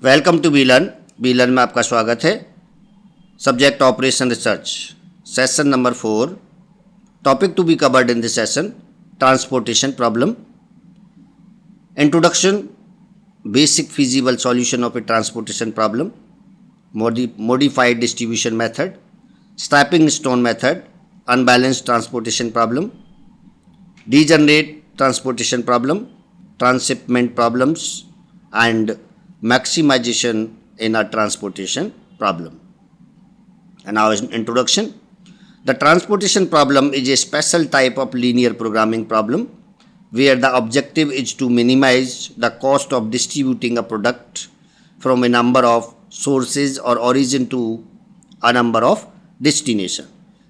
Welcome to be learn में आपका स्वागत है। Subject operation research, session number 4। Topic to be covered in this session, transportation problem, introduction, basic feasible solution of a transportation problem, modified distribution method, stepping stone method, unbalanced transportation problem, degenerate transportation problem, transshipment problems, and maximization in a transportation problem. And now introduction. The transportation problem is a special type of linear programming problem where the objective is to minimize the cost of distributing a product from a number of sources or origin to a number of destination.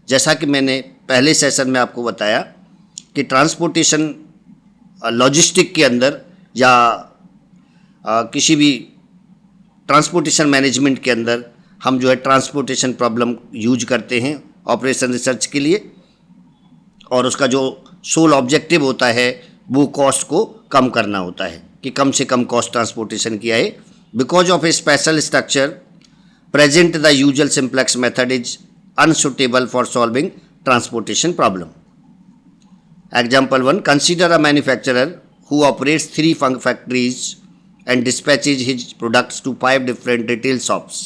जैसा कि मैंने पहले session में आपको बताया कि transportation logistic के अंदर या किसी भी ट्रांसपोर्टेशन मैनेजमेंट के अंदर हम जो है ट्रांसपोर्टेशन प्रॉब्लम यूज करते हैं ऑपरेशन रिसर्च के लिए, और उसका जो सोल ऑब्जेक्टिव होता है वो कॉस्ट को कम करना होता है कि कम से कम कॉस्ट ट्रांसपोर्टेशन की आए। Because of A special structure present the usual simplex method is unsuitable for solving transportation problem. Example 1, consider a manufacturer who operates 3 factories and dispatches his products to 5 different retail shops.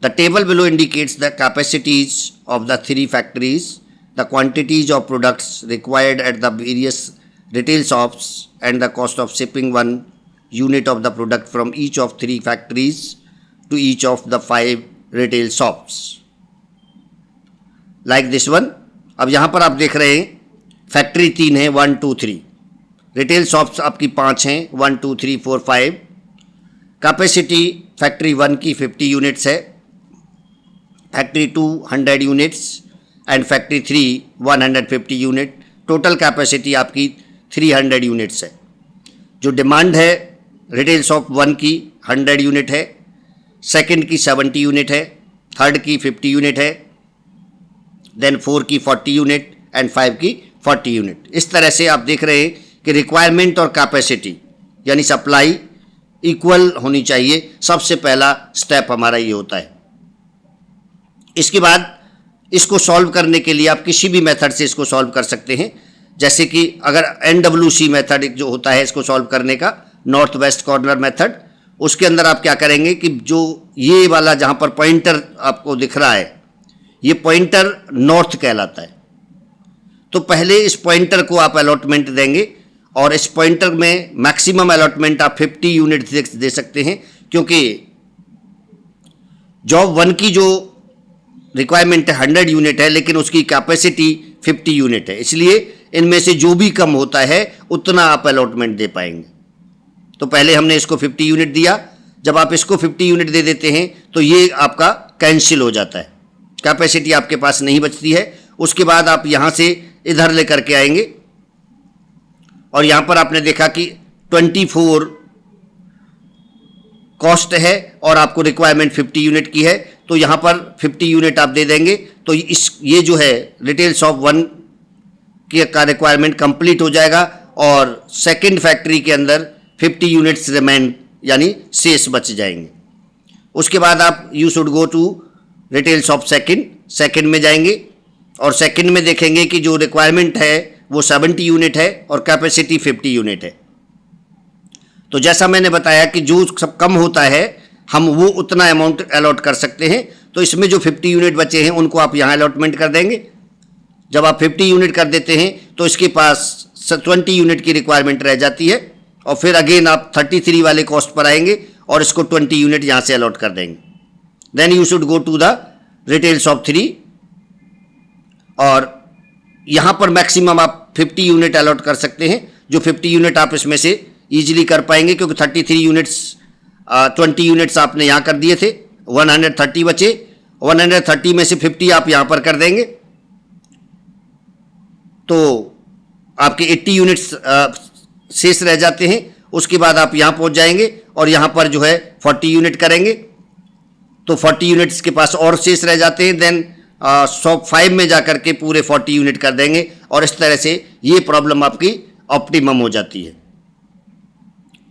The table below indicates the capacities of the 3 factories, the quantities of products required at the various retail shops, and the cost of shipping 1 unit of the product from each of 3 factories to each of the 5 retail shops. Like this one. अब यहाँ पर आप देख रहे हैं factory 3 है, 1 2 3, retail shops आपकी 5 हैं, 1 2 3 4 5। कैपेसिटी फैक्ट्री 1 की 50 यूनिट्स है, factory 2 100 units and factory 3 150 unit. Total capacity आपकी 300 यूनिट्स है। जो डिमांड है रिटेल शॉप 1 की 100 यूनिट है, सेकंड की 70 यूनिट है, थर्ड की 50 यूनिट है, देन 4 की 40 यूनिट एंड 5 की 40 यूनिट। इस तरह से आप देख रहे हैं कि रिक्वायरमेंट और कैपेसिटी यानी सप्लाई इक्वल होनी चाहिए। सबसे पहला स्टेप हमारा ये होता है। इसके बाद इसको सॉल्व करने के लिए आप किसी भी मेथड से इसको सॉल्व कर सकते हैं। जैसे कि अगर NWC मेथड जो होता है इसको सॉल्व करने का, नॉर्थ वेस्ट कॉर्नर मेथड, उसके अंदर आप क्या करेंगे कि जो ये वाला जहाँ पर पॉइंटर आपको दिख रहा है ये पॉइंटर नॉर्थ कहलाता है। तो पहले इस पॉइंटर को आप अलॉटमेंट देंगे और इस पॉइंटर में मैक्सिमम अलॉटमेंट आप 50 यूनिट दे सकते हैं, क्योंकि जॉब 1 की जो रिक्वायरमेंट है 100 यूनिट है लेकिन उसकी कैपेसिटी 50 यूनिट है, इसलिए इनमें से जो भी कम होता है उतना आप अलॉटमेंट दे पाएंगे। तो पहले हमने इसको 50 यूनिट दिया। जब आप इसको 50 यूनिट दे देते हैं तो ये आपका कैंसिल हो जाता है, कैपेसिटी आपके पास नहीं बचती है। उसके बाद आप यहाँ से इधर लेकर के आएंगे और यहाँ पर आपने देखा कि 24 कॉस्ट है और आपको रिक्वायरमेंट 50 यूनिट की है, तो यहाँ पर 50 यूनिट आप दे देंगे। तो ये जो है रिटेल शॉप 1 का रिक्वायरमेंट कंप्लीट हो जाएगा और सेकंड फैक्ट्री के अंदर 50 यूनिट्स रिमेन यानी शेष बच जाएंगे। उसके बाद आप you should go to retail shop second में जाएंगे और सेकंड में देखेंगे कि जो रिक्वायरमेंट है वो 70 यूनिट है और कैपेसिटी 50 यूनिट है। तो जैसा मैंने बताया कि जो सब कम होता है हम वो उतना अमाउंट अलॉट कर सकते हैं। तो इसमें जो 50 यूनिट बचे हैं उनको आप यहाँ अलॉटमेंट कर देंगे। जब आप 50 यूनिट कर देते हैं तो इसके पास 20 यूनिट की रिक्वायरमेंट रह जाती है और फिर अगेन आप 33 वाले कॉस्ट पर आएंगे और इसको 20 यूनिट यहाँ से अलॉट कर देंगे। Then you should go to the retail shop 3 और यहाँ पर मैक्सिमम आप 50 यूनिट अलॉट कर सकते हैं। जो 50 यूनिट आप इसमें से ईजिली कर पाएंगे क्योंकि 33 यूनिट्स 20 यूनिट्स आपने यहाँ कर दिए थे, 130 बचे। 130 में से 50 आप यहाँ पर कर देंगे तो आपके 80 यूनिट्स शेष रह जाते हैं। उसके बाद आप यहाँ पहुँच जाएंगे और यहाँ पर जो है 40 यूनिट करेंगे तो 40 यूनिट्स के पास और शेष रह जाते हैं। देन शॉप 5 में जाकर के पूरे 40 यूनिट कर देंगे और इस तरह से ये प्रॉब्लम आपकी ऑप्टिमम हो जाती है।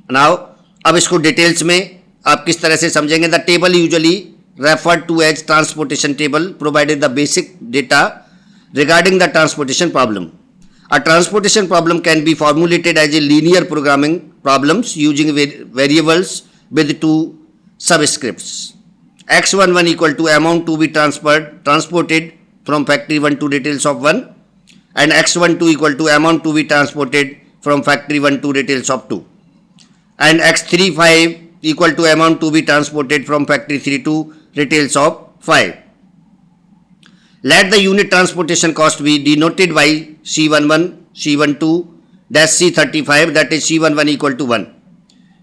नाउ अब इसको डिटेल्स में आप किस तरह से समझेंगे. The table usually referred to as transportation table provided the basic data regarding the transportation problem. A transportation problem can be formulated as a linear programming problems using variables with two subscripts. X11 equal to amount to be transported from factory 1 to retails of 1, and X12 equal to amount to be transported from factory 1 to retails of 2, and X35 equal to amount to be transported from factory 3 to retails of 5. Let the unit transportation cost be denoted by C11, C12, dash C35, that is C11 equal to 1,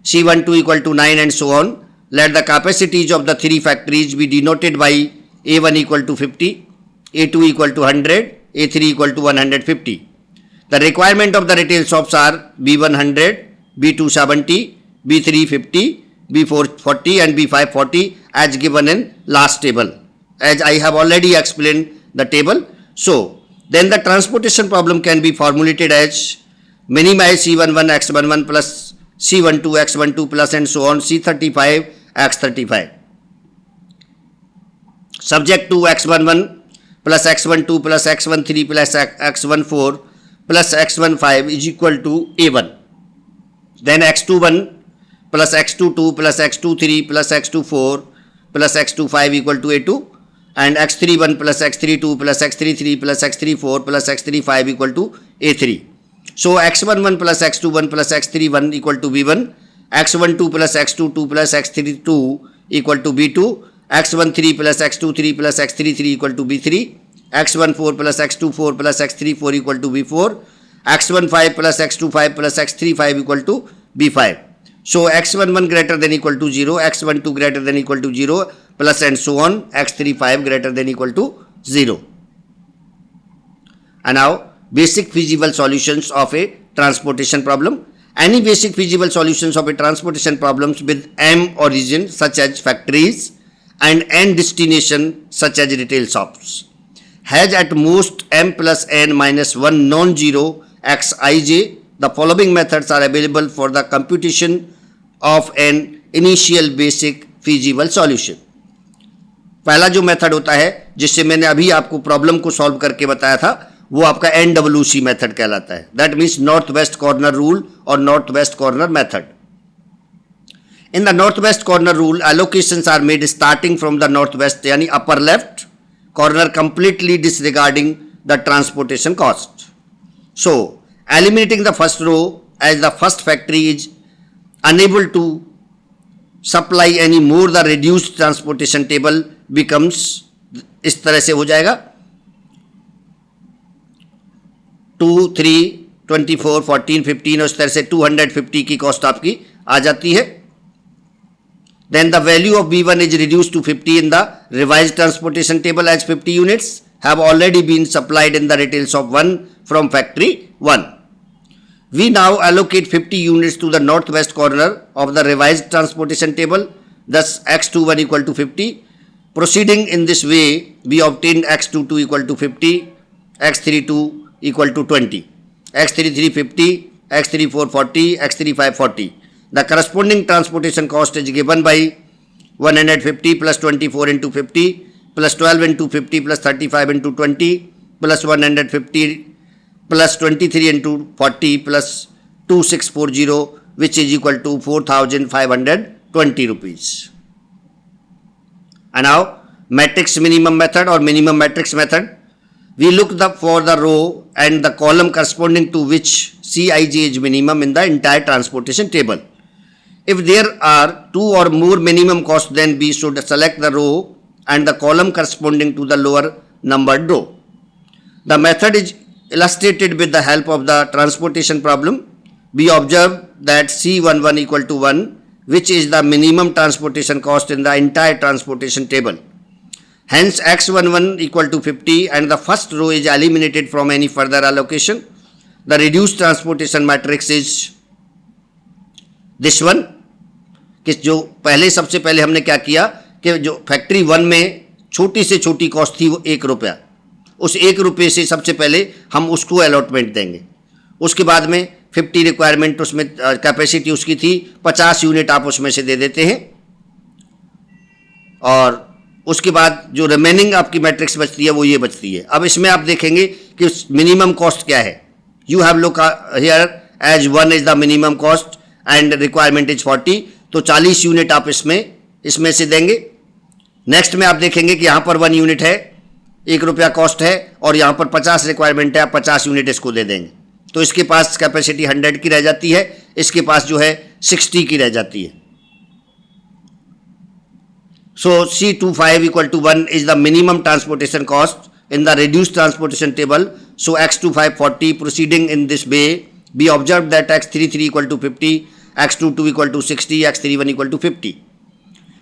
C12 equal to 9 and so on. Let the capacities of the three factories be denoted by A1 equal to 50, A2 equal to 100, A3 equal to 150. The requirement of the retail shops are B1 100, B2 70, B3 50, B4 40 and B5 40 as given in last table. As I have already explained the table. So then the transportation problem can be formulated as minimize C11 X11 plus C12 X12 plus and so on C35 X35. Subject to X11 plus X12 plus X13 plus X14 plus X15 is equal to A1. Then X21 plus X22 plus X23 plus X24 plus X25 equal to A2, and X31 plus X32 plus X33 plus X34 plus X35 equal to A3. So X11 plus X21 plus X31 equal to B1, X12 plus X22 plus X32 equal to B2, X13 plus X23 plus X33 equal to B3, X14 plus X24 plus X34 equal to B4, X15 plus X25 plus X35 equal to B5. So X11 greater than equal to 0, X12 greater than equal to 0 plus and so on, X35 greater than equal to 0. And now basic feasible solutions of a transportation problem. Any basic feasible solutions of a transportation problems with M origin such as factories and N destination such as retail shops has at most M plus N minus 1 non-zero Xij. The following methods are available for the computation of an initial basic feasible solution. पहला जो method होता है जिससे मैंने अभी आपको problem को solve करके बताया था वो आपका NWC मेथड कहलाता है. That means north west corner rule और north west corner method. In the north west corner rule allocations are made starting from the north west यानी upper left corner completely disregarding the transportation cost. So eliminating the first row as the first factory is unable to supply any more, the reduced transportation table becomes इस तरह से हो जाएगा 2, 3, 24, 14, 15 और इस तरह से 250 की कॉस्ट आपकी आ जाती है. Then the value of B1 is reduced to 50 in the revised transportation table as 50 units have already been supplied in the retail shop 1 from factory 1. We now allocate 50 units to the northwest corner of the revised transportation table, thus X21 equal to 50. Proceeding in this way, we obtain X22 equal to 50, X32 equal to 20, X33 50, X34 40, X35 40. The corresponding transportation cost is given by 150 plus 24 into 50 plus 12 into 50 plus 35 into 20 plus 150 plus 23 into 40 plus 2640 which is equal to 4,520 rupees. And now matrix minimum method or minimum matrix method. We look for the row and the column corresponding to which Cij is minimum in the entire transportation table. If there are two or more minimum costs, then we should select the row and the column corresponding to the lower numbered row. The method is illustrated with the help of the transportation problem. We observe that C11 equal to 1, which is the minimum transportation cost in the entire transportation table. Hence X11 equal to 50 and the first row is eliminated from any further allocation. The reduced transportation matrix is this one. कि जो पहले सबसे पहले हमने क्या किया कि जो फैक्ट्री 1 में छोटी से छोटी कॉस्ट थी वो 1 रुपया, उस 1 रुपये से सबसे पहले हम उसको अलॉटमेंट देंगे. उसके बाद में 50 रिक्वायरमेंट उसमें कैपेसिटी उसकी थी, 50 यूनिट आप उसमें से दे देते हैं, और उसके बाद जो रिमेनिंग आपकी मैट्रिक्स बचती है वो ये बचती है। अब इसमें आप देखेंगे कि मिनिमम कॉस्ट क्या है। You have look here as 1 is the minimum cost and requirement is 40, तो 40 यूनिट आप इसमें से देंगे। नेक्स्ट में आप देखेंगे कि यहाँ पर 1 यूनिट है, ₹1 कॉस्ट है, और यहाँ पर 50 रिक्वायरमेंट है, आप 50 यूनिट इसको दे देंगे, तो इसके पास कैपेसिटी 100 की रह जाती है, इसके पास जो है 60 की रह जाती है। So C25 equal to 1 is the minimum transportation cost in the reduced transportation table. So X25 40 proceeding in this way. Be observed that X33 equal to 50, X22 equal to 60, X31 equal to 50.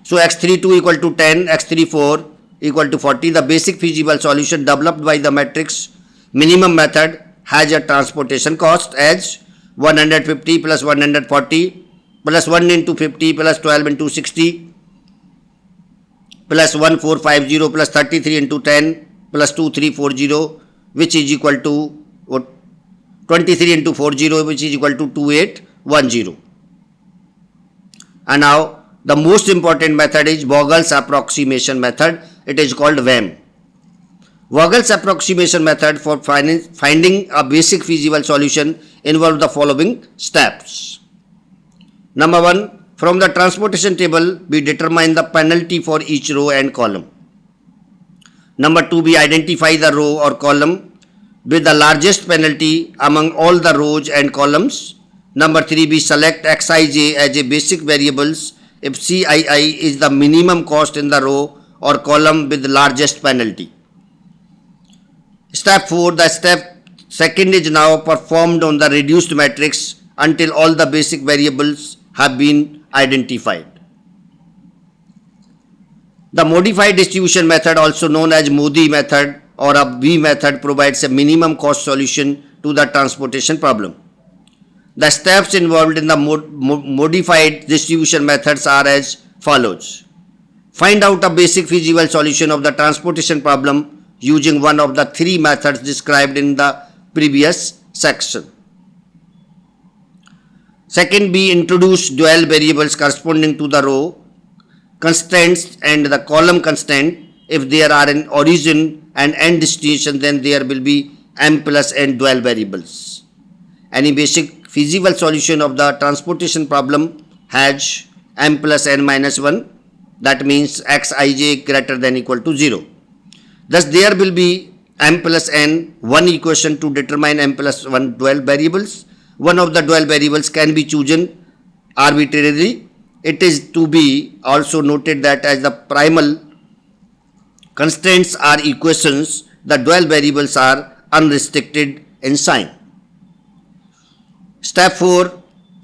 So X32 equal to 10, X34 equal to 40. The basic feasible solution developed by the matrix minimum method has a transportation cost as 150 plus 140 plus 1 into 50 plus 12 into 60 plus 1450 plus 33 into 10 plus 2340, which is equal to 23 into 40, which is equal to 2810. And now the most important method is Vogel's approximation method. It is called VAM. Vogel's approximation method for finding a basic feasible solution involves the following steps. Number 1, from the transportation table, we determine the penalty for each row and column. Number 2, we identify the row or column with the largest penalty among all the rows and columns. Number 3, we select Xij as a basic variables if Cii is the minimum cost in the row or column with the largest penalty. Step 4, the step second is now performed on the reduced matrix until all the basic variables have been identified. The modified distribution method, also known as Modi method or a V method, provides a minimum cost solution to the transportation problem. The steps involved in the modified distribution methods are as follows. Find out a basic feasible solution of the transportation problem using one of the 3 methods described in the previous section. Second, we introduce dual variables corresponding to the row constraints and the column constraint. If there are an origin and end destination, then there will be m plus n dual variables. Any basic feasible solution of the transportation problem has m plus n minus 1, that means Xij greater than equal to 0. Thus there will be m plus n one equation to determine m plus 1 dual variables. One of the dual variables can be chosen arbitrarily. It is to be also noted that as the primal constraints are equations, the dual variables are unrestricted in sign. Step 4,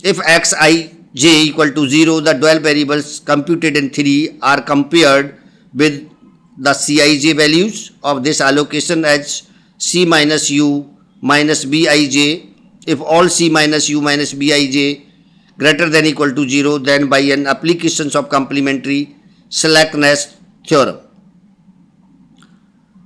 if Xij equal to 0, the dual variables computed in 3 are compared with the Cij values of this allocation as C minus U minus Bij. If all C minus U minus Bij greater than equal to 0, then by an application of complementary slackness theorem,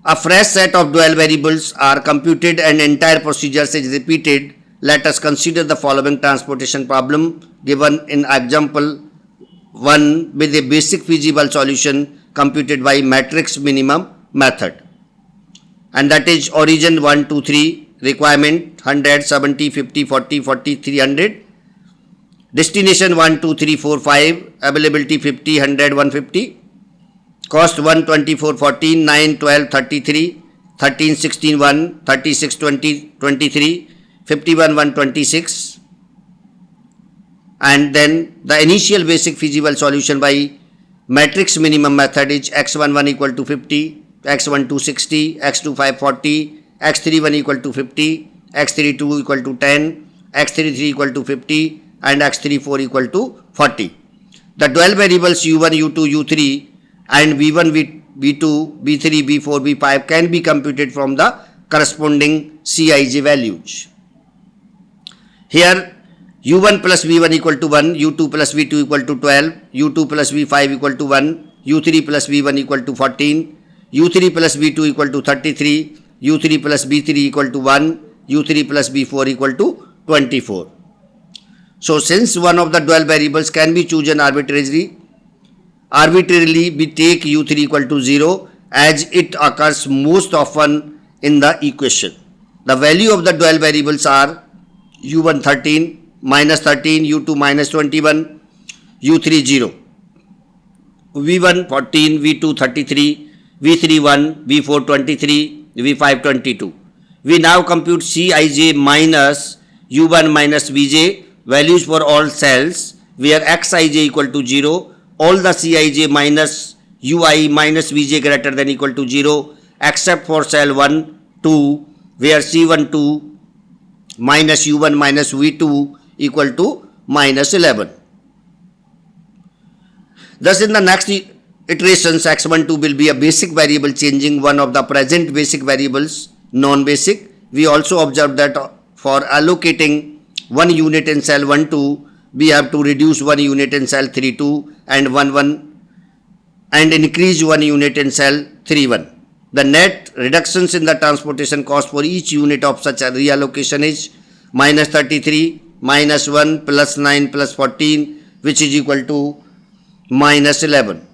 a fresh set of dual variables are computed and entire procedure is repeated. Let us consider the following transportation problem given in example 1 with a basic feasible solution computed by matrix minimum method, and that is origin 1, 2, 3, requirement 100, 70, 50, 40, 40, 300, destination 1, 2, 3, 4, 5, availability 50, 100, 150, cost 1, 24, 14, 9, 12, 33, 13, 16, 1, 36, 20, 23, 51, 1, 26, and then the initial basic feasible solution by matrix minimum method is x11 equal to 50, x12 60, x25 40, x31 equal to 50, x32 equal to 10, x33 equal to 50, and x34 equal to 40. The dual variables u1, u2, u3 and v1, v2, v3, v4, v5 can be computed from the corresponding Cij values. Here u1 plus v1 equal to 1, u2 plus v2 equal to 12, u2 plus v5 equal to 1, u3 plus v1 equal to 14, u3 plus v2 equal to 33, u3 plus b3 equal to 1, u3 plus b4 equal to 24. So since one of the dual variables can be chosen arbitrarily, we take u3 equal to 0 as it occurs most often in the equation. The value of the dual variables are u1 13, minus 13, u2 minus 21, u3 0, v1 14, v2 33, v3 1, v4 23, v5 22. We now compute Cij minus u1 minus vj values for all cells where xij equal to 0, all the Cij minus ui minus vj greater than equal to 0 except for cell 1, 2 where C12 minus u1 minus v2 equal to minus 11. Thus in the next iterations x12 will be a basic variable changing one of the present basic variables non-basic. We also observe that for allocating 1 unit in cell 1 2 we have to reduce 1 unit in cell 3 2 and 1 1 and increase 1 unit in cell 3 1. The net reductions in the transportation cost for each unit of such a reallocation is minus 33, minus 1, plus 9, plus 14, which is equal to minus 11.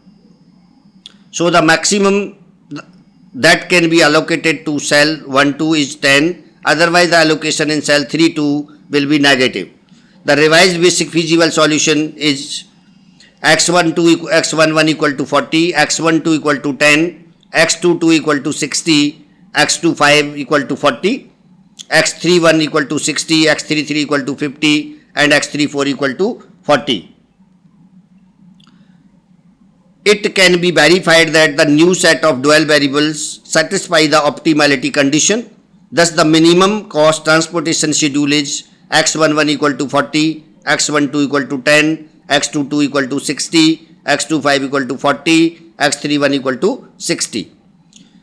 So the maximum that can be allocated to cell 1 2 is 10, otherwise the allocation in cell 3 2 will be negative. The revised basic feasible solution is x11 equal to 40, x12 equal to 10, x22 equal to 60, x25 equal to 40, x31 equal to 60, x33 equal to 50 and x34 equal to 40. It can be verified that the new set of dual variables satisfy the optimality condition. Thus the minimum cost transportation schedule is x11 equal to 40, x12 equal to 10, x22 equal to 60, x25 equal to 40, x31 equal to 60.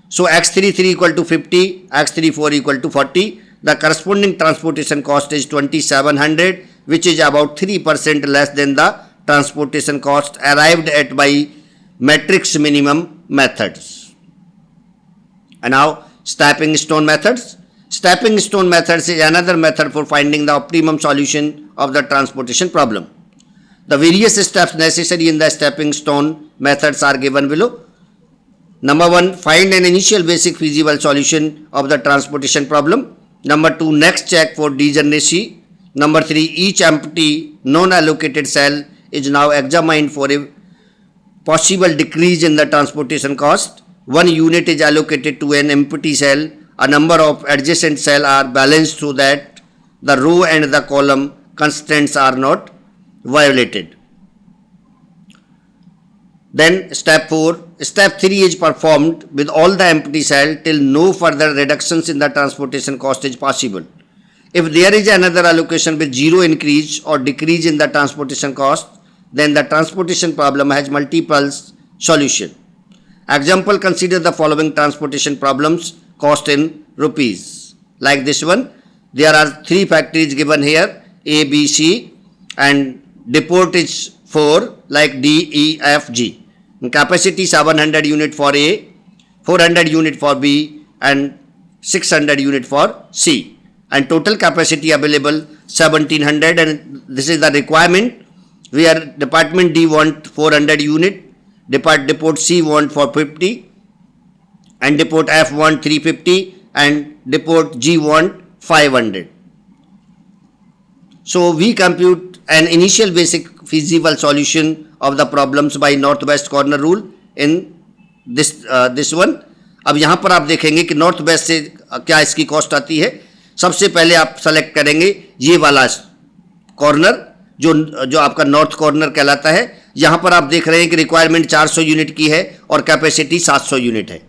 So x33 equal to 50, x34 equal to 40. The corresponding transportation cost is 2700, which is about 3% less than the transportation cost arrived at by matrix minimum methods. And now stepping stone methods. Stepping stone methods is another method for finding the optimum solution of the transportation problem. The various steps necessary in the stepping stone methods are given below. Number 1, find an initial basic feasible solution of the transportation problem. Number 2, next check for degeneracy. Number 3, each empty non-allocated cell is now examined for a possible decrease in the transportation cost. 1 unit is allocated to an empty cell. A number of adjacent cells are balanced so that the row and the column constraints are not violated. Then step 4. Step 3 is performed with all the empty cell till no further reductions in the transportation cost is possible. If there is another allocation with zero increase or decrease in the transportation cost, then the transportation problem has multiple solutions. Example, consider the following transportation problems cost in rupees. Like this one, there are 3 factories given here, A, B, C, and depot is 4 like D, E, F, G. Capacity 700 unit for A, 400 unit for B and 600 unit for C. And total capacity available 1700, and this is the requirement where department D want 400 unit, depot C want for 50 and depot F want 350 and depot G want 500. So we compute an initial basic feasible solution of the problems by northwest corner rule in this one. अब यहाँ पर आप देखेंगे कि north west से क्या इसकी cost आती है. सबसे पहले आप सेलेक्ट करेंगे ये वाला कॉर्नर जो आपका नॉर्थ कॉर्नर कहलाता है. यहाँ पर आप देख रहे हैं कि रिक्वायरमेंट 400 यूनिट की है और कैपेसिटी 700 यूनिट है.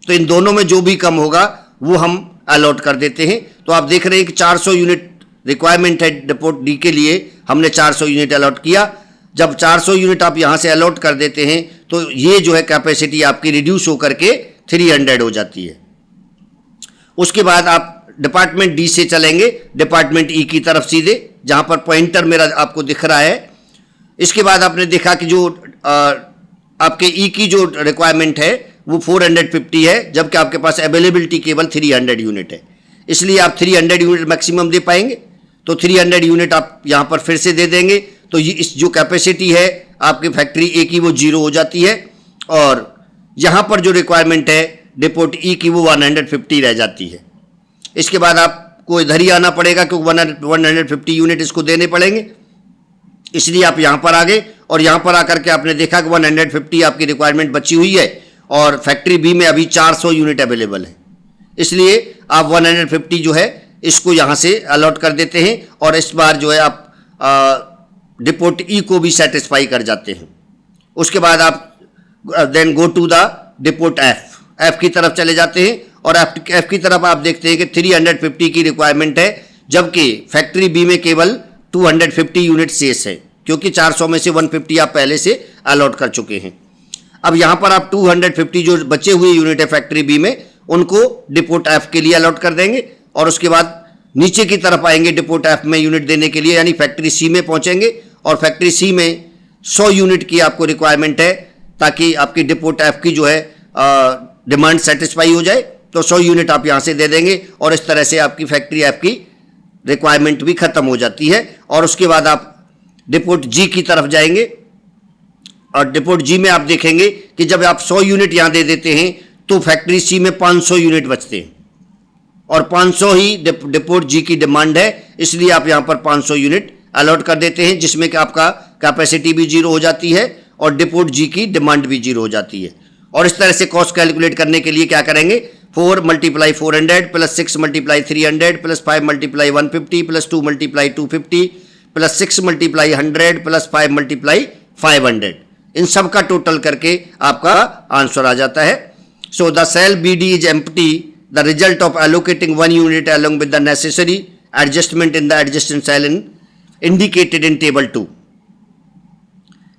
तो इन दोनों में जो भी कम होगा वो हम अलॉट कर देते हैं. तो आप देख रहे हैं कि 400 यूनिट रिक्वायरमेंट है डिपोट डी के लिए, हमने 400 यूनिट अलॉट किया. जब 400 यूनिट आप यहाँ से अलॉट कर देते हैं तो ये जो है कैपेसिटी आपकी रिड्यूस होकर के 300 हो जाती है. उसके बाद आप डिपार्टमेंट डी से चलेंगे डिपार्टमेंट ई की तरफ सीधे, जहाँ पर पॉइंटर मेरा आपको दिख रहा है. इसके बाद आपने देखा कि जो आपके ई की जो रिक्वायरमेंट है वो 450 है, जबकि आपके पास अवेलेबिलिटी केवल 300 यूनिट है. इसलिए आप 300 यूनिट मैक्सिमम दे पाएंगे. तो 300 यूनिट आप यहाँ पर फिर से दे देंगे, तो ये इस जो कैपेसिटी है आपकी फैक्ट्री ए की वो 0 हो जाती है, और यहाँ पर जो रिक्वायरमेंट है डिपोट ई की वो 150 रह जाती है। इसके बाद आपको इधर ही आना पड़ेगा क्योंकि 150 यूनिट इसको देने पड़ेंगे, इसलिए आप यहाँ पर आ गए और यहाँ पर आकर के आपने देखा कि 150 आपकी रिक्वायरमेंट बची हुई है और फैक्ट्री बी में अभी 400 यूनिट अवेलेबल है, इसलिए आप 150 जो है इसको यहाँ से अलॉट कर देते हैं और इस बार जो है आप डिपोट ई को भी सेटिस्फाई कर जाते हैं। उसके बाद आप then go to the depot F की तरफ चले जाते हैं और एफ की तरफ आप देखते हैं कि 350 की रिक्वायरमेंट है, जबकि फैक्ट्री बी में केवल 250 यूनिट शेष है क्योंकि 400 में से 150 आप पहले से अलॉट कर चुके हैं। अब यहाँ पर आप 250 जो बचे हुए यूनिट है फैक्ट्री बी में उनको डिपोट एफ के लिए अलॉट कर देंगे और उसके बाद नीचे की तरफ आएंगे डिपोट एफ में यूनिट देने के लिए, यानी फैक्ट्री सी में पहुंचेंगे और फैक्ट्री सी में 100 यूनिट की आपको रिक्वायरमेंट है ताकि आपकी डिपोट एफ की जो है डिमांड सेटिस्फाई हो जाए, तो 100 यूनिट आप यहाँ से दे देंगे और इस तरह से आपकी फैक्ट्री एफ की रिक्वायरमेंट भी खत्म हो जाती है। और उसके बाद आप डिपोट जी की तरफ जाएंगे और डिपोट जी में आप देखेंगे कि जब आप 100 यूनिट यहाँ दे देते हैं तो फैक्ट्री सी में 500 यूनिट बचते हैं और 500 ही डिपोट जी की डिमांड है, इसलिए आप यहाँ पर 500 यूनिट अलॉट कर देते हैं जिसमें कि आपका कैपेसिटी भी 0 हो जाती है और डिपोट जी की डिमांड भी 0 हो जाती है। और इस तरह से कॉस्ट कैलकुलेट करने के लिए क्या करेंगे, 4 × 400 plus 6 × 300 plus 5 × 150 plus 2 × 250 plus 6 × 100 plus 5 × 500, इन सब का टोटल करके आपका आंसर आ जाता है। So the cell B D is empty, the result of allocating 1 unit along with the necessary adjustment in the adjacent cell indicated in table 2।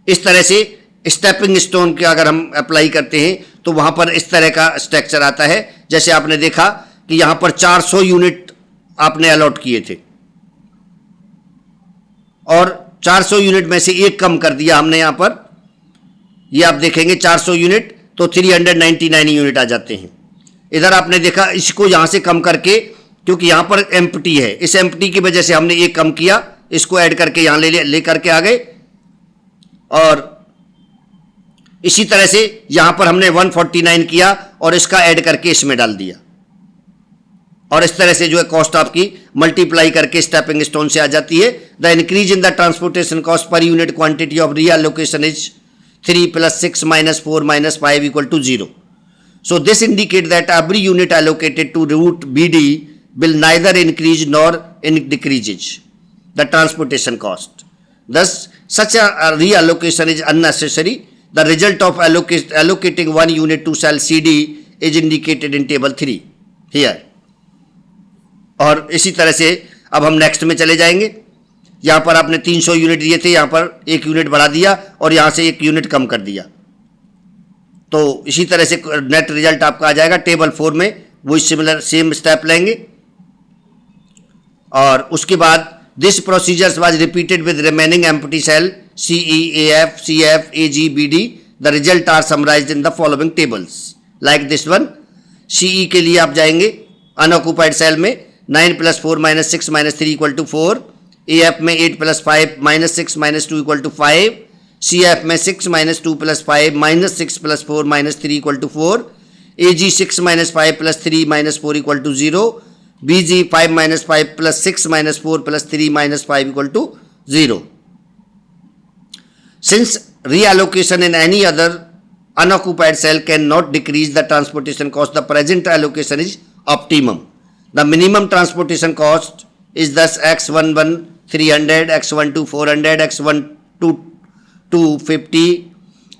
इस तरह से स्टेपिंग स्टोन के अगर हम अप्लाई करते हैं तो वहां पर इस तरह का स्ट्रक्चर आता है, जैसे आपने देखा कि यहां पर 400 यूनिट आपने अलॉट किए थे और 400 यूनिट में से एक कम कर दिया हमने यहां पर, ये आप देखेंगे 400 यूनिट तो 399 यूनिट आ जाते हैं। इधर आपने देखा इसको यहां से कम करके, क्योंकि यहां पर एम्प्टी है, इस एम्प्टी की वजह से हमने एक कम किया, इसको ऐड करके यहां ले करके आ गए और इसी तरह से यहां पर हमने 149 किया और इसका ऐड करके इसमें डाल दिया और इस तरह से जो है कॉस्ट आपकी मल्टीप्लाई करके स्टेपिंग स्टोन से आ जाती है। The increase in the transportation cost per unit quantity of reallocation is 3 + 6 - 4 - 5 = 0। So this indicate that every unit allocated to route BD will neither increase nor decreases the transportation cost. Thus, such a reallocation is unnecessary. The result of allocating 1 unit to cell CD is indicated in table 3 here. और इसी तरह से अब हम next में चले जाएंगे। यहाँ पर आपने 300 यूनिट दिए थे, यहाँ पर 1 यूनिट बढ़ा दिया और यहाँ से 1 यूनिट कम कर दिया, तो इसी तरह से नेट रिजल्ट आपका आ जाएगा। टेबल 4 में वही सिमिलर सेम स्टेप लेंगे और उसके बाद this procedures was repeated with remaining empty cell CEAF, CF, AG, BD। The result are summarized in the following tables like this one. CE के लिए आप जाएंगे अनऑक्यूपाइड सेल में 9 + 4 - 6 - 3 = 4, AF में 8 + 5 - 6 - 2 = 5, CF में 6 - 2 + 5 - 6 + 4 - 3 = 4, AG 6 - 5 + 3 - 4 = 0, BG 5 - 5 + 6 - 4 + 3 - 5 = 0. Since reallocation in any other unoccupied cell cannot decrease the transportation cost, the present allocation is optimum. The minimum transportation cost is thus X11 300, X12 400, X12 250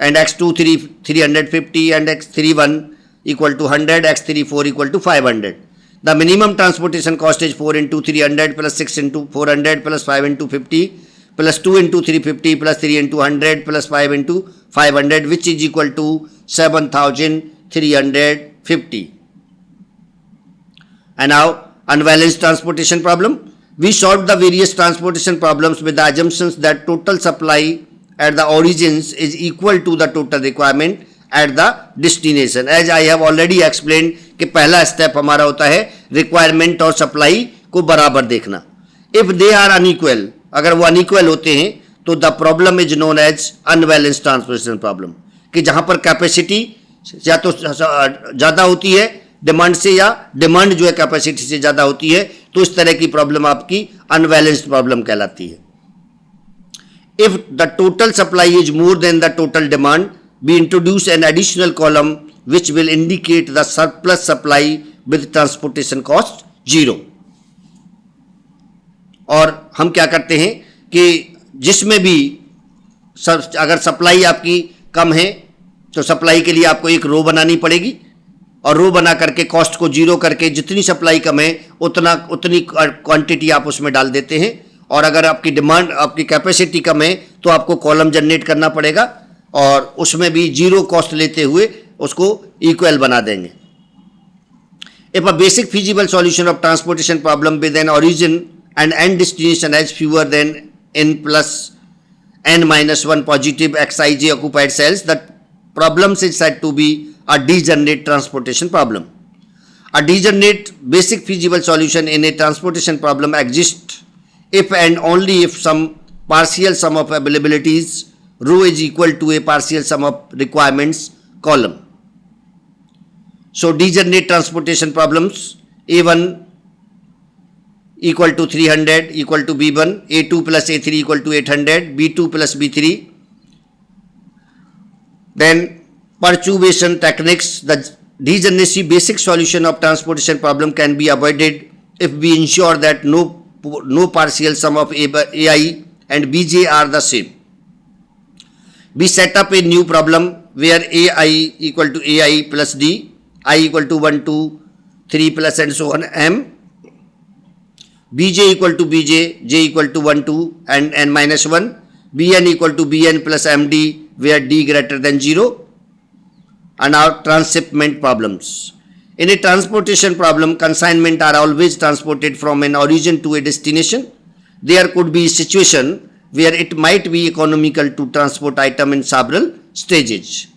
and X23 350 and X31 = 100, X34 = 500. The minimum transportation cost is 4 × 300 plus 6 × 400 plus 5 × 50 plus 2 × 350 plus 3 × 100 plus 5 × 500, which is equal to 7,350. And now unbalanced transportation problem. We solved the various transportation problems with the assumptions that total supply at the origins is equal to the total requirement at the destination. As I have already explained कि पहला step हमारा होता है requirement और supply को बराबर देखना। If they are unequal, अगर वो अनइक्वल होते हैं तो the problem is known as unbalance transportation problem, कि जहां पर कैपेसिटी या तो ज़्यादा होती है डिमांड से, या डिमांड जो है कैपेसिटी से ज़्यादा होती है, तो इस तरह की प्रॉब्लम आपकी अनबैलेंस्ड प्रॉब्लम कहलाती है. If the total supply is more than the total demand, we introduce an additional column which will indicate the surplus supply with transportation cost 0. और हम क्या करते हैं कि जिसमें भी अगर सप्लाई आपकी कम है तो सप्लाई के लिए आपको एक रो बनानी पड़ेगी, और रो बना करके कॉस्ट को जीरो करके जितनी सप्लाई कम है उतनी क्वांटिटी आप उसमें डाल देते हैं. और अगर आपकी डिमांड, आपकी कैपेसिटी कम है तो आपको कॉलम जनरेट करना पड़ेगा और उसमें भी जीरो कॉस्ट लेते हुए उसको इक्वल बना देंगे. If a basic feasible solution of transportation problem with an origin and and destination has fewer than n plus n minus 1 positive xij occupied cells, the problem is said to be a degenerate transportation problem. A degenerate basic feasible solution in a transportation problem exists if and only if some partial sum of availabilities rho is equal to a partial sum of requirements column. So degenerate transportation problems, A1 equal to 300 equal to B1, A2 plus A3 equal to 800, B2 plus B3. Then perturbation techniques, the degeneracy basic solution of transportation problem can be avoided if we ensure that no partial sum of AI and Bj are the same. We set up a new problem where AI equal to AI plus D, I equal to 1, 2, 3 plus and so on M, Bj equal to Bj, J equal to 1, 2 and n minus 1, Bn equal to Bn plus Md where D greater than 0, and our transshipment problems. In a transportation problem, consignment are always transported from an origin to a destination. There could be a situation where it might be economical to transport item in several stages.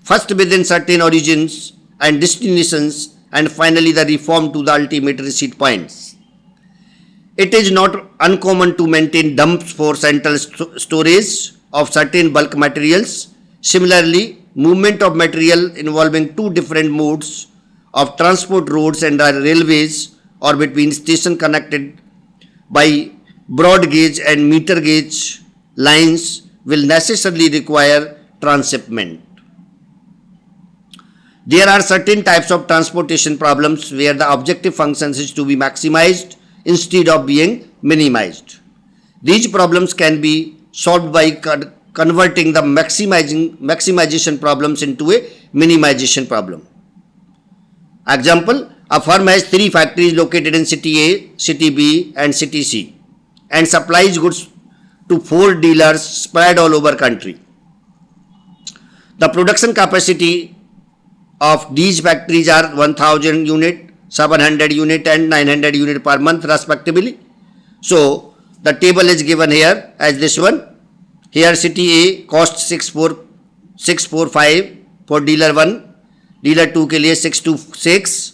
First within certain origins and destinations, and finally the reform to the ultimate receipt points. It is not uncommon to maintain dumps for central storage of certain bulk materials. Similarly, movement of material involving two different modes of transport, roads and railways, or between stations connected by broad gauge and meter gauge lines will necessarily require transshipment. There are certain types of transportation problems where the objective function is to be maximized instead of being minimized. These problems can be solved by converting the maximization problems into a minimization problem. Example, a firm has 3 factories located in city A, city B and city C and supplies goods to 4 dealers spread all over country. The production capacity of these factories are 1000 unit, 700 unit and 900 unit per month respectively. So the table is given here as this one. Here city A cost 645 for dealer 1, dealer 2 के लिए 626,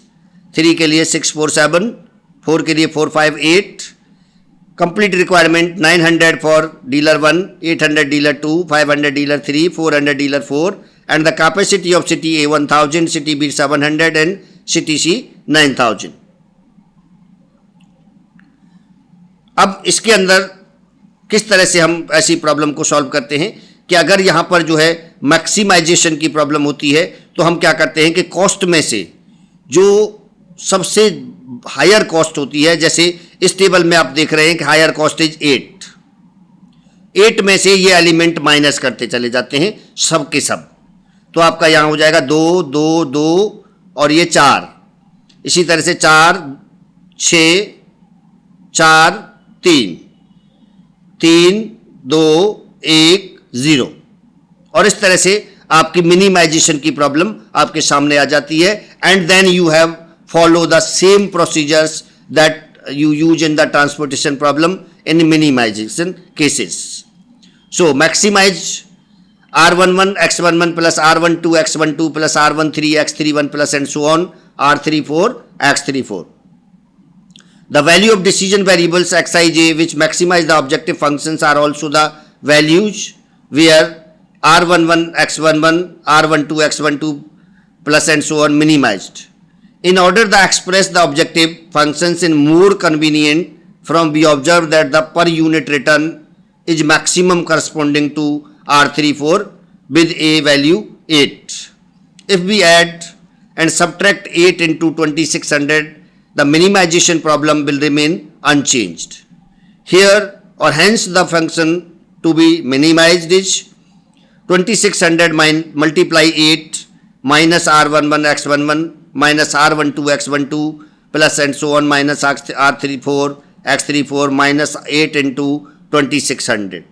3 के लिए 647, 4 के लिए 458. Complete requirement 900 for dealer 1, 800 dealer 2, 500 dealer 3, 400 dealer 4, and the capacity of city A 1000, city B 700 and city C 9000. अब इसके अंदर किस तरह से हम ऐसी प्रॉब्लम को सॉल्व करते हैं कि अगर यहाँ पर जो है मैक्सिमाइजेशन की प्रॉब्लम होती है तो हम क्या करते हैं कि कॉस्ट में से जो सबसे हायर कॉस्ट होती है, जैसे इस टेबल में आप देख रहे हैं कि हायर कॉस्ट इज 8 में से ये एलिमेंट माइनस करते चले जाते हैं सब के सब, तो आपका यहाँ हो जाएगा 2 2 2 और ये 4, इसी तरह से 4 6 4 3 3 2 1 0, और इस तरह से आपकी मिनिमाइजेशन की प्रॉब्लम आपके सामने आ जाती है. And then you have follow the same procedures that you use in the transportation problem in minimization cases. So maximize R11 X11 plus R12 X12 plus R13 X31 plus and so on R34 X34. The value of decision variables xij which maximize the objective functions are also the values where r11 x11, r12 x12 plus and so on minimized. In order to express the objective functions in more convenient form, we observe that the per unit return is maximum corresponding to R34 with a value 8. If we add and subtract 8 into 2600, the minimization problem will remain unchanged. Here or hence the function to be minimized is 2600 multiply 8 minus r11 x11 minus r12 x12 plus and so on minus r34 x34 minus 8 into 2600.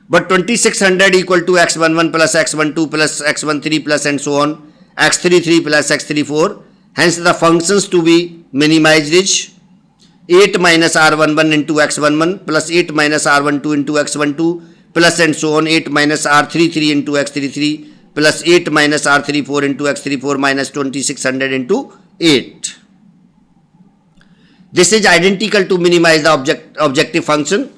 But 2600 equal to x11 plus x12 plus x13 plus and so on x33 plus x34. Hence the functions to be minimized is 8 minus r11 into x11 plus 8 minus r12 into x12 plus and so on 8 minus r33 into x33 plus 8 minus r34 into x34 minus 2600 into 8. This is identical to minimize the objective function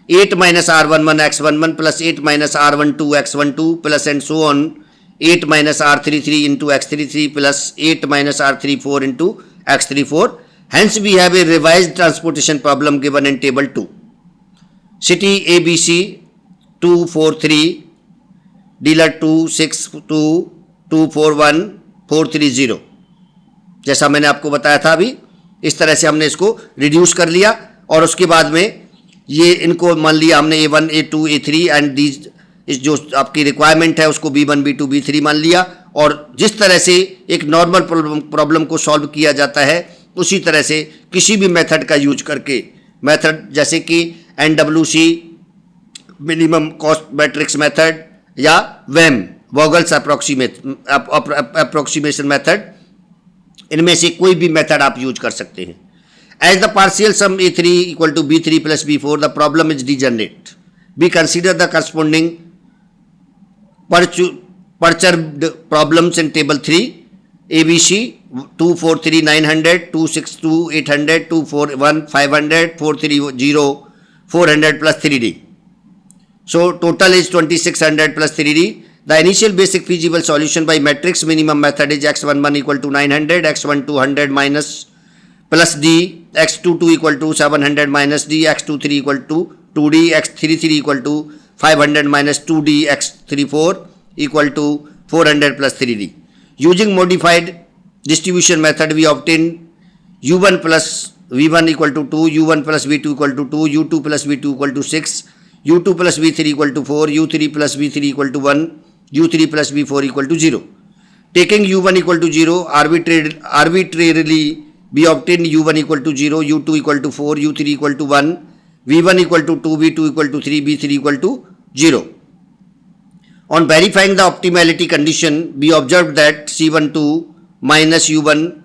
8 minus r11 x11 plus 8 minus r12 x12 plus and so on 8 minus r33 into x33 plus 8 minus r34 into x34. Hence we have a revised transportation problem given in table 2. City ABC 243 dealer 262 241 430. जैसा मैंने आपको बताया था अभी, इस तरह से हमने इसको रिड्यूस कर लिया और उसके बाद में ये इनको मान लिया हमने A1 A2 A3 and these इस जो आपकी रिक्वायरमेंट है उसको B1 B2 B3 मान लिया और जिस तरह से एक नॉर्मल प्रॉब्लम को सॉल्व किया जाता है उसी तरह से किसी भी मेथड का यूज करके, मेथड जैसे कि NWC minimum cost matrix method या वेम वोगल्स अप्रोक्सीमेशन मेथड, इनमें से कोई भी मेथड आप यूज कर सकते हैं. As the partial sum A3 equal to B3 plus B4, the problem is degenerate. We consider the corresponding perturbed problems in table 3. ABC 243 900, 262 800, 241 500, 430 400 plus 3D. So total is 2600 plus 3D. The initial basic feasible solution by matrix minimum method is x11 equal to 900, x12 100 minus plus D, x22 equal to 700 minus D, x23 equal to 2D, x33 equal to 500 minus 2D, x34 equal to 400 plus 3D. Using modified distribution method, we obtain u1 plus v1 equal to 2, u1 plus v2 equal to 2, u2 plus v2 equal to 6, u2 plus v3 equal to 4, u3 plus v3 equal to 1, u3 plus v4 equal to 0. Taking u1 equal to 0, arbitrarily we obtain u1 equal to 0, u2 equal to 4, u3 equal to 1, v1 equal to 2, v2 equal to 3, v3 equal to 0. On verifying the optimality condition, we observed that C12 minus u1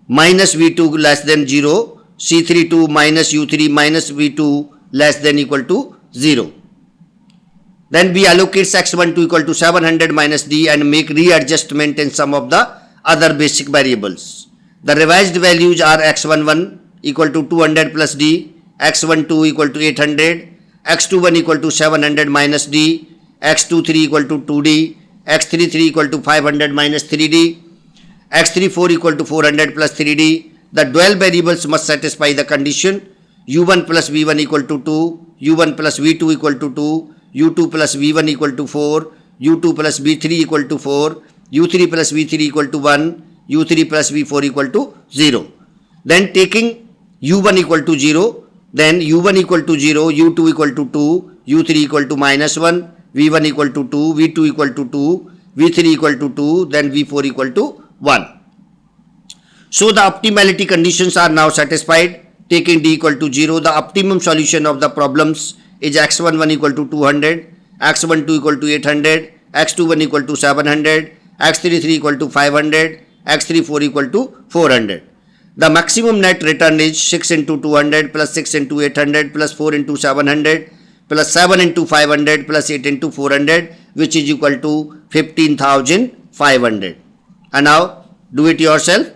minus v2 less than 0, C32 minus u3 minus v2 less than equal to 0. Then we allocate x12 equal to 700 minus d and make readjustment in some of the other basic variables. The revised values are x11 equal to 200 plus d, x12 equal to 800, x21 equal to 700 minus d, x23 equal to 2d, x33 equal to 500 minus 3d, x34 equal to 400 plus 3d. The dual variables must satisfy the condition u1 plus v1 equal to 2, u1 plus v2 equal to 2, u2 plus v1 equal to 4, u2 plus v3 equal to 4, u3 plus v3 equal to 1, u3 plus v4 equal to 0. Then taking u1 equal to 0, then u1 equal to 0, u2 equal to 2, u3 equal to minus 1, v1 equal to 2, v2 equal to 2, v3 equal to 2, then v4 equal to 1. So the optimality conditions are now satisfied. Taking d equal to 0, the optimum solution of the problems is x11 equal to 200, x12 equal to 800, x21 equal to 700, x33 equal to 500, x34 equal to 400. The maximum net return is 6 into 200 plus 6 into 800 plus 4 into 700 plus 7 into 500 plus 8 into 400, which is equal to 15,500. And now do it yourself.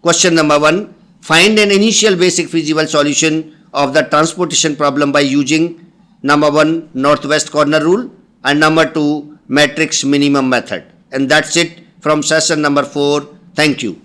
Question number 1. Find an initial basic feasible solution of the transportation problem by using number 1 northwest corner rule and number 2 matrix minimum method. And that's it from session number 4. Thank you.